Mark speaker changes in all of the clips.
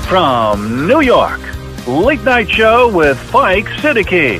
Speaker 1: from New York, Late Night Show with Spike Siddiqui.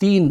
Speaker 2: 3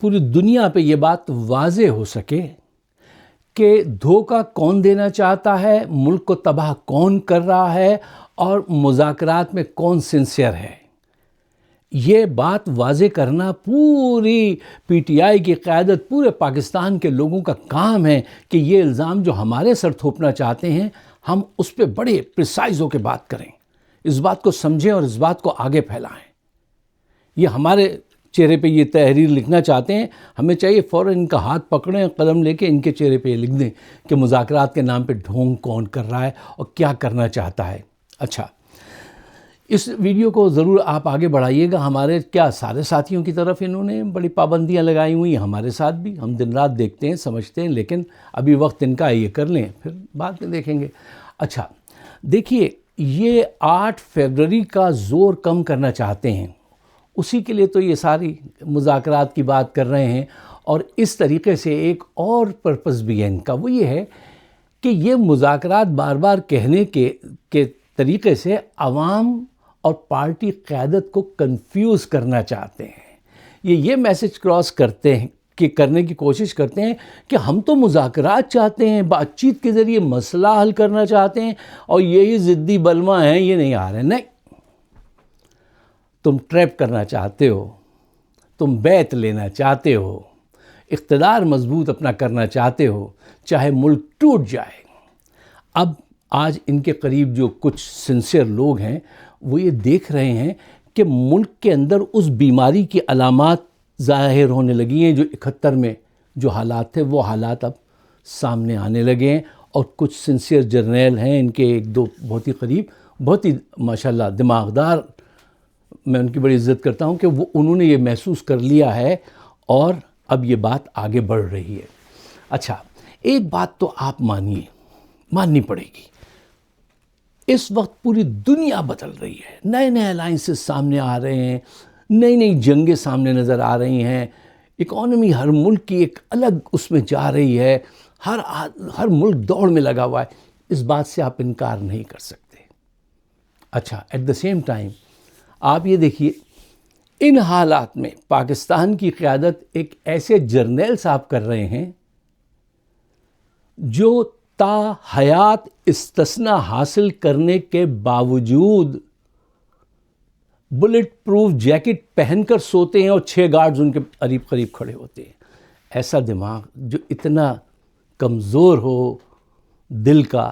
Speaker 2: پوری دنیا پہ یہ بات واضح ہو سکے کہ دھوکہ کون دینا چاہتا ہے، ملک کو تباہ کون کر رہا ہے، اور مذاکرات میں کون سنسیئر ہے، یہ بات واضح کرنا پوری پی ٹی آئی کی قیادت، پورے پاکستان کے لوگوں کا کام ہے کہ یہ الزام جو ہمارے سر تھوپنا چاہتے ہیں ہم اس پہ بڑے پریسائز ہو کے بات کریں، اس بات کو سمجھیں اور اس بات کو آگے پھیلائیں۔ یہ ہمارے چہرے پہ یہ تحریر لکھنا چاہتے ہیں، ہمیں چاہیے فوراً ان کا ہاتھ پکڑیں، قلم لے کے ان کے چہرے پہ یہ لکھ دیں کہ مذاکرات کے نام پہ ڈھونگ کون کر رہا ہے اور کیا کرنا چاہتا ہے۔ اچھا، اس ویڈیو کو ضرور آپ آگے بڑھائیے گا۔ ہمارے کیا سارے ساتھیوں کی طرف انہوں نے بڑی پابندیاں لگائی ہوئی ہیں، ہمارے ساتھ بھی، ہم دن رات دیکھتے ہیں، سمجھتے ہیں، لیکن ابھی وقت ان کا یہ کر لیں، پھر بعد میں دیکھیں گے۔ اچھا دیکھیے، یہ 8 فروری کا زور کم کرنا چاہتے ہیں، اسی کے لیے تو یہ ساری مذاکرات کی بات کر رہے ہیں، اور اس طریقے سے ایک اور پرپس بھی ہے ان کا، وہ یہ ہے کہ یہ مذاکرات بار بار کہنے کے طریقے سے عوام اور پارٹی قیادت کو کنفیوز کرنا چاہتے ہیں۔ یہ میسج کراس کرتے ہیں کہ کرنے کی کوشش کرتے ہیں کہ ہم تو مذاکرات چاہتے ہیں، بات چیت کے ذریعے مسئلہ حل کرنا چاہتے ہیں، اور یہی ضدی بلواں ہیں، یہ نہیں آ رہے۔ نہیں، تم ٹریپ کرنا چاہتے ہو، تم بیعت لینا چاہتے ہو، اقتدار مضبوط اپنا کرنا چاہتے ہو، چاہے ملک ٹوٹ جائے۔ اب آج ان کے قریب جو کچھ سنسیئر لوگ ہیں وہ یہ دیکھ رہے ہیں کہ ملک کے اندر اس بیماری کی علامات ظاہر ہونے لگی ہیں جو 71 میں جو حالات تھے، وہ حالات اب سامنے آنے لگے ہیں، اور کچھ سنسیئر جرنیل ہیں ان کے 1-2 بہت ہی قریب، بہت ہی ماشاءاللہ دماغدار، میں ان کی بڑی عزت کرتا ہوں کہ انہوں نے یہ محسوس کر لیا ہے اور اب یہ بات آگے بڑھ رہی ہے۔ اچھا، ایک بات تو آپ ماننی پڑے گی، اس وقت پوری دنیا بدل رہی ہے، نئے نئے الائنسز سامنے آ رہے ہیں، نئی نئی جنگیں سامنے نظر آ رہی ہیں، اکانومی ہر ملک کی ایک الگ اس میں جا رہی ہے، ہر ملک دوڑ میں لگا ہوا ہے، اس بات سے آپ انکار نہیں کر سکتے۔ اچھا، ایٹ دا سیم ٹائم آپ یہ دیکھیے، ان حالات میں پاکستان کی قیادت ایک ایسے جرنیل صاحب کر رہے ہیں جو تا حیات استثناء حاصل کرنے کے باوجود بلٹ پروف جیکٹ پہن کر سوتے ہیں اور 6 گارڈز ان کے قریب کھڑے ہوتے ہیں۔ ایسا دماغ جو اتنا کمزور ہو دل کا،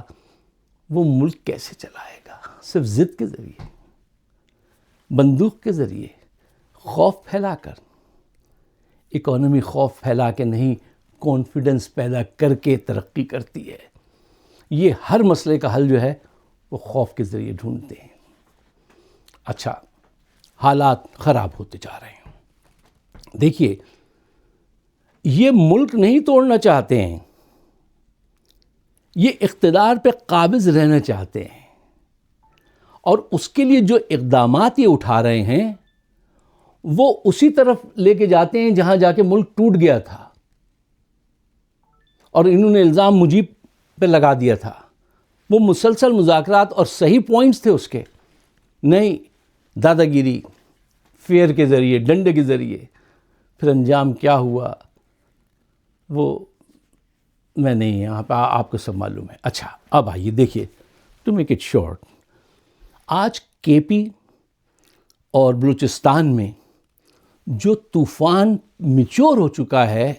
Speaker 2: وہ ملک کیسے چلائے گا؟ صرف ضد کے ذریعے، بندوق کے ذریعے، خوف پھیلا کر۔ اکانومی خوف پھیلا کے نہیں، کانفیڈنس پیدا کر کے ترقی کرتی ہے۔ یہ ہر مسئلے کا حل جو ہے وہ خوف کے ذریعے ڈھونڈتے ہیں۔ اچھا، حالات خراب ہوتے جا رہے ہیں۔ دیکھیے، یہ ملک نہیں توڑنا چاہتے ہیں، یہ اقتدار پہ قابض رہنا چاہتے ہیں، اور اس کے لیے جو اقدامات یہ اٹھا رہے ہیں وہ اسی طرف لے کے جاتے ہیں جہاں جا کے ملک ٹوٹ گیا تھا، اور انہوں نے الزام مجیب پہ لگا دیا تھا۔ وہ مسلسل مذاکرات اور صحیح پوائنٹس تھے اس کے، نہیں دادا گیری، فیئر کے ذریعے، ڈنڈے کے ذریعے۔ پھر انجام کیا ہوا وہ میں نہیں، یہاں پہ آپ کو سب معلوم ہے۔ اچھا، اب آئیے دیکھیے، ٹو میک اٹ شارٹ، آج کے پی اور بلوچستان میں جو طوفان میچور ہو چکا ہے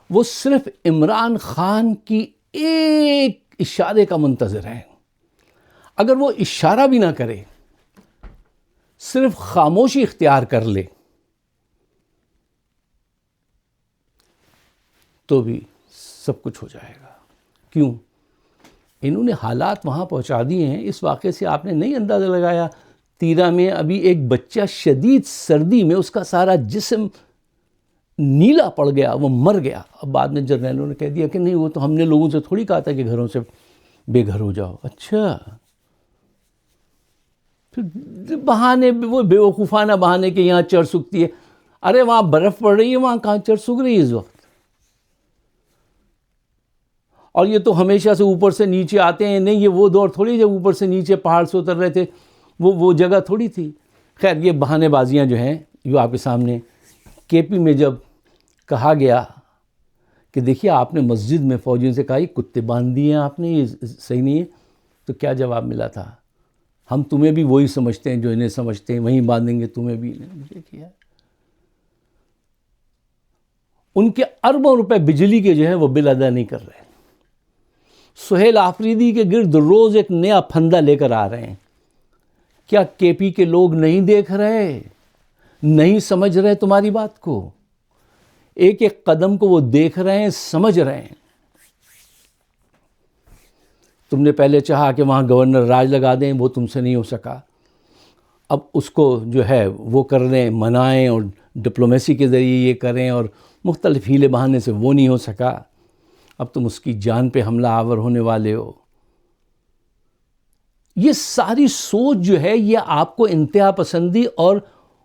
Speaker 2: وہ صرف عمران خان کی ایک اشارے کا منتظر ہے۔ اگر وہ اشارہ بھی نہ کرے، صرف خاموشی اختیار کر لے، تو بھی سب کچھ ہو جائے گا۔ کیوں؟ انہوں نے حالات وہاں پہنچا دیے ہیں۔ اس واقعے سے آپ نے نہیں اندازہ لگایا، تیرا میں ابھی ایک بچہ شدید سردی میں اس کا سارا جسم نیلا پڑ گیا، وہ مر گیا۔ اب بعد میں جرنیلوں نے کہہ دیا کہ نہیں، وہ تو ہم نے لوگوں سے تھوڑی کہا تھا کہ گھروں سے بے گھر ہو جاؤ۔ اچھا، پھر بہانے، وہ بیوقوفانہ بہانے کہ یہاں چڑھ سکتی ہے۔ ارے وہاں برف پڑ رہی ہے، وہاں کہاں چڑھ سک رہی ہے اس وقت؟ اور یہ تو ہمیشہ سے اوپر سے نیچے آتے ہیں، نہیں یہ وہ دور تھوڑی جب اوپر سے نیچے پہاڑ سے اتر رہے تھے، وہ جگہ تھوڑی تھی۔ خیر، یہ بہانے بازیاں جو ہیں جو آپ کے سامنے کے پی میں جب کہا گیا کہ دیکھیے آپ نے مسجد میں فوجیوں سے کہا یہ کتے باندھ دیے ہیں آپ نے، یہ صحیح نہیں ہے، تو کیا جواب ملا تھا؟ ہم تمہیں بھی وہی سمجھتے ہیں جو انہیں سمجھتے ہیں، وہیں باندھیں گے تمہیں بھی. مجھے کیا ان کے اربوں روپے بجلی کے جو ہیں وہ بل ادا نہیں کر رہے. سہیل آفریدی کے گرد روز ایک نیا پھندا لے کر آ رہے ہیں. کیا کے پی کے لوگ نہیں دیکھ رہے، نہیں سمجھ رہے تمہاری بات کو؟ ایک ایک قدم کو وہ دیکھ رہے ہیں، سمجھ رہے ہیں. تم نے پہلے چاہا کہ وہاں گورنر راج لگا دیں، وہ تم سے نہیں ہو سکا. اب اس کو جو ہے وہ کر دیں، منائیں اور ڈپلومیسی کے ذریعے یہ کریں، اور مختلف ہیلے بہانے سے وہ نہیں ہو سکا. اب تم اس کی جان پہ حملہ آور ہونے والے ہو. یہ ساری سوچ جو ہے یہ آپ کو انتہا پسندی اور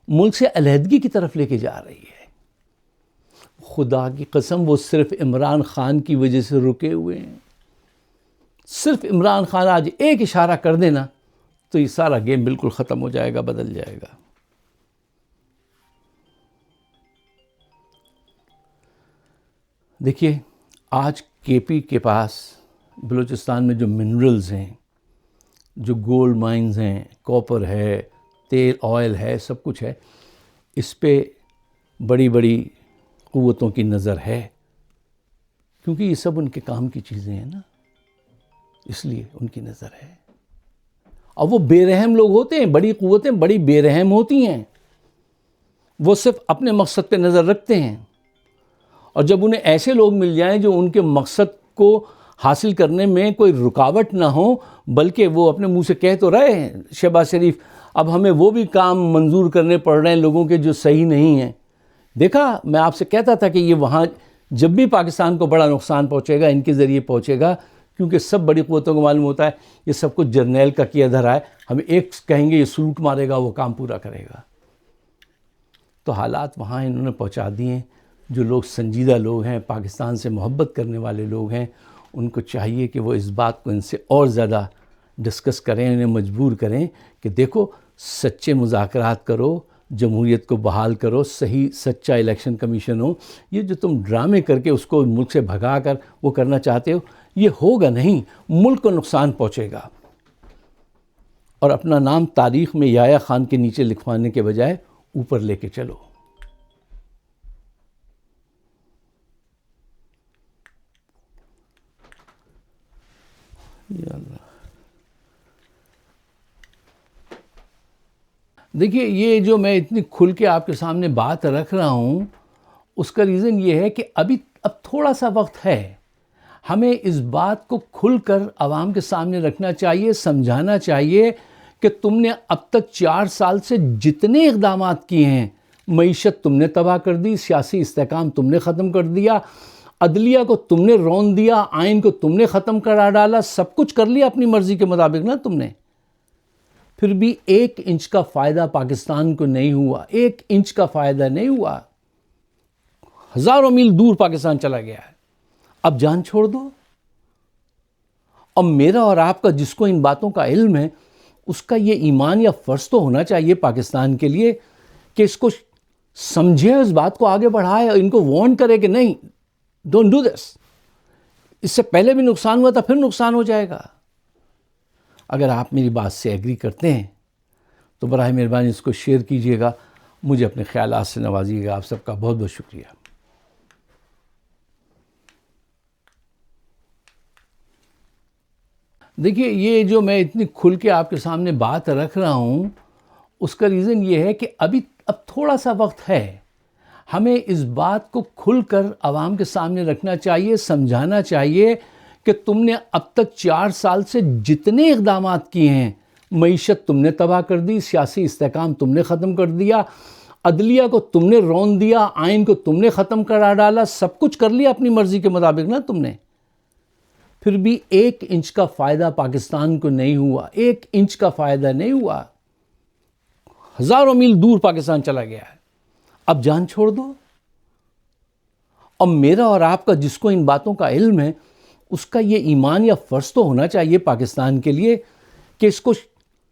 Speaker 2: ملک سے علیحدگی کی طرف لے کے جا رہی ہے. خدا کی قسم وہ صرف عمران خان کی وجہ سے رکے ہوئے ہیں. صرف عمران خان آج ایک اشارہ کر دینا تو یہ سارا گیم بالکل ختم ہو جائے گا، بدل جائے گا. دیکھیے آج کے پی کے پاس بلوچستان میں جو منرلز ہیں، جو گولڈ مائنز ہیں، کاپر ہے، تیل آئل ہے، سب کچھ ہے، اس پہ بڑی بڑی قوتوں کی نظر ہے، کیونکہ یہ سب ان کے کام کی چیزیں ہیں نا، اس لیے ان کی نظر ہے. اب وہ بے رحم لوگ ہوتے ہیں، بڑی قوتیں بڑی بے رحم ہوتی ہیں، وہ صرف اپنے مقصد پہ نظر رکھتے ہیں. اور جب انہیں ایسے لوگ مل جائیں جو ان کے مقصد کو حاصل کرنے میں کوئی رکاوٹ نہ ہو، بلکہ وہ اپنے منہ سے کہہ تو رہے ہیں شہباز شریف، اب ہمیں وہ بھی کام منظور کرنے پڑ رہے ہیں لوگوں کے جو صحیح نہیں ہیں. دیکھا میں آپ سے کہتا تھا کہ یہ وہاں جب بھی پاکستان کو بڑا نقصان پہنچے گا ان کے ذریعے پہنچے گا، کیونکہ سب بڑی قوتوں کو معلوم ہوتا ہے یہ سب کچھ جرنیل کا کیا دھرا ہے، ہمیں ایک کہیں گے یہ سلوٹ مارے گا وہ کام پورا کرے گا. تو حالات وہاں انہوں نے پہنچا دیے ہیں. جو لوگ سنجیدہ لوگ ہیں، پاکستان سے محبت کرنے والے لوگ ہیں، ان کو چاہیے کہ وہ اس بات کو ان سے اور زیادہ ڈسکس کریں، انہیں مجبور کریں کہ دیکھو سچے مذاکرات کرو، جمہوریت کو بحال کرو، صحیح سچا الیکشن کمیشن ہو. یہ جو تم ڈرامے کر کے اس کو ملک سے بھگا کر وہ کرنا چاہتے ہو، یہ ہوگا نہیں، ملک کو نقصان پہنچے گا. اور اپنا نام تاریخ میں یحییٰ خان کے نیچے لکھوانے کے بجائے اوپر لے کے چلو. یا اللہ. دیکھیے یہ جو میں اتنی کھل کے آپ کے سامنے بات رکھ رہا ہوں، اس کا ریزن یہ ہے کہ اب تھوڑا سا وقت ہے، ہمیں اس بات کو کھل کر عوام کے سامنے رکھنا چاہیے، سمجھانا چاہیے کہ تم نے اب تک 4 سال سے جتنے اقدامات کیے ہیں، معیشت تم نے تباہ کر دی، سیاسی استحکام تم نے ختم کر دیا، عدلیہ کو تم نے رون دیا، آئین کو تم نے ختم کرا ڈالا، سب کچھ کر لیا اپنی مرضی کے مطابق نا تم نے. پھر بھی 1 انچ کا فائدہ پاکستان کو نہیں ہوا، 1 انچ کا فائدہ نہیں ہوا. ہزاروں میل دور پاکستان چلا گیا ہے. اب جان چھوڑ دو. اب میرا اور آپ کا جس کو ان باتوں کا علم ہے، اس کا یہ ایمان یا فرض تو ہونا چاہیے پاکستان کے لیے کہ اس کو سمجھے، اس بات کو آگے بڑھائے اور ان کو وارن کرے کہ نہیں، ڈونٹ ڈو دس. اس سے پہلے بھی نقصان ہوا تھا، پھر نقصان ہو جائے گا. اگر آپ میری بات سے ایگری کرتے ہیں تو براہ مہربانی اس کو شیئر کیجئے گا، مجھے اپنے خیالات سے نوازیے گا. آپ سب کا بہت بہت شکریہ. دیکھیے یہ جو میں اتنی کھل کے آپ کے سامنے بات رکھ رہا ہوں، اس کا ریزن یہ ہے کہ اب تھوڑا سا وقت ہے، ہمیں اس بات کو کھل کر عوام کے سامنے رکھنا چاہیے، سمجھانا چاہیے کہ تم نے اب تک 4 سال سے جتنے اقدامات کیے ہیں، معیشت تم نے تباہ کر دی، سیاسی استحکام تم نے ختم کر دیا، عدلیہ کو تم نے رون دیا، آئین کو تم نے ختم کرا ڈالا، سب کچھ کر لیا اپنی مرضی کے مطابق نا تم نے. پھر بھی 1 انچ کا فائدہ پاکستان کو نہیں ہوا، 1 انچ کا فائدہ نہیں ہوا. ہزاروں میل دور پاکستان چلا گیا ہے. اب جان چھوڑ دو. اب میرا اور آپ کا جس کو ان باتوں کا علم ہے، اس کا یہ ایمان یا فرض تو ہونا چاہیے پاکستان کے لیے کہ اس کو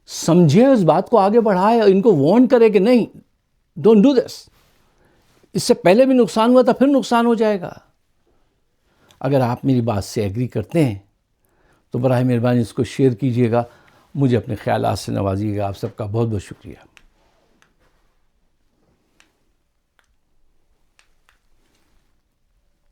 Speaker 2: سمجھے، اس بات کو آگے بڑھائے اور ان کو وارن کرے کہ نہیں، ڈونٹ ڈو دس. اس سے پہلے بھی نقصان ہوا تھا، پھر نقصان ہو جائے گا۔ اگر آپ میری بات سے ایگری کرتے ہیں تو براہ مہربانی اس کو شیئر کیجیے گا، مجھے اپنے خیالات سے نوازیے گا۔ آپ سب کا بہت بہت شکریہ۔